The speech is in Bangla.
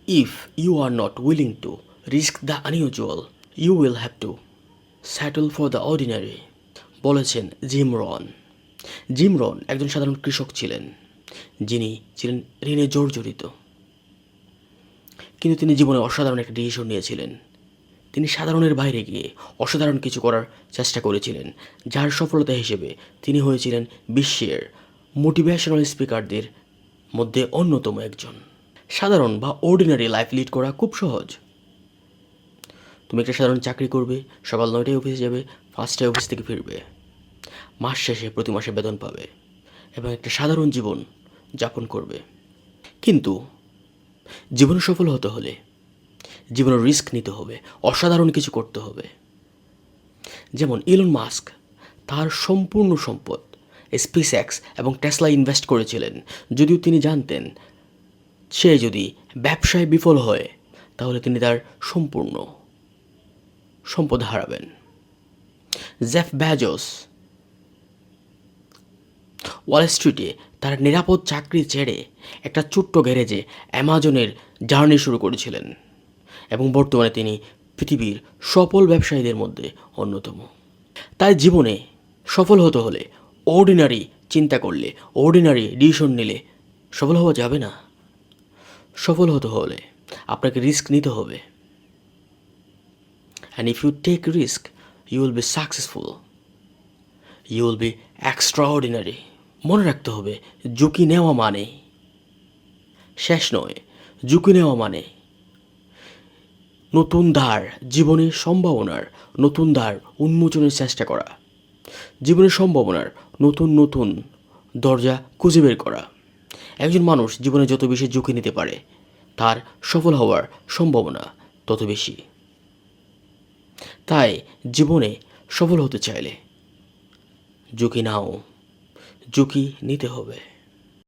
If you are not willing to risk the unusual, you will have to settle for the ordinary, বলেছেন জিম রন। জিম রন একজন সাধারণ কৃষক ছিলেন, যিনি ছিলেন ঋণে জর্জরিত। কিন্তু তিনি জীবনে অসাধারণ একটা ডিসিশন নিয়েছিলেন। তিনি সাধারণের বাইরে গিয়ে অসাধারণ কিছু করার চেষ্টা করেছিলেন, যার সফলতা হিসেবে তিনি হয়েছিলেন বিশ্বের মোটিভেশনাল স্পিকারদের মধ্যে অন্যতম একজন। সাধারণ বা অর্ডিনারি লাইফ লিড করা খুব সহজ। তুমি একটা সাধারণ চাকরি করবে, সকাল 9টায় অফিসে যাবে, 5টায় অফিস থেকে ফিরবে, মাস শেষে প্রতি মাসে বেতন পাবে এবং একটা সাধারণ জীবন যাপন করবে। কিন্তু জীবনে সফল হতে হলে জীবনের রিস্ক নিতে হবে, অসাধারণ কিছু করতে হবে। যেমন ইলন মাস্ক তার সম্পূর্ণ সম্পদ স্পেসএক্স এবং টেসলা ইনভেস্ট করেছিলেন, যদিও তিনি জানতেন সে যদি ব্যবসায় বিফল হয় তাহলে তিনি তার সম্পূর্ণ সম্পদ হারাবেন। জেফ বেজোস ওয়াল স্ট্রিটে তার নিরাপদ চাকরি ছেড়ে একটা ছোট্ট গ্যারেজে অ্যামাজনের জার্নি শুরু করেছিলেন এবং বর্তমানে তিনি পৃথিবীর সফল ব্যবসায়ীদের মধ্যে অন্যতম। তাই জীবনে সফল হতে হলে অর্ডিনারি চিন্তা করলে, অর্ডিনারি ডিসিশন নিলে সফল হওয়া যাবে না। সফল হতে হলে আপনাকে রিস্ক নিতে হবে। And if you take risk, you will be successful, you will be extraordinary. মনে রাখতে হবে, ঝুঁকি নেওয়া মানে শেষ নয়, ঝুঁকি নেওয়া মানে নতুন দ্বার, জীবনের সম্ভাবনার নতুন দ্বার উন্মোচনের চেষ্টা করা, জীবনের সম্ভাবনার নতুন নতুন দরজা খুঁজে বের করা। একজন মানুষ জীবনে যত বেশি ঝুঁকি নিতে পারে, তার সফল হওয়ার সম্ভাবনা তত বেশি। তাই জীবনে সফল হতে চাইলে ঝুঁকি নাও, ঝুঁকি নিতে হবে।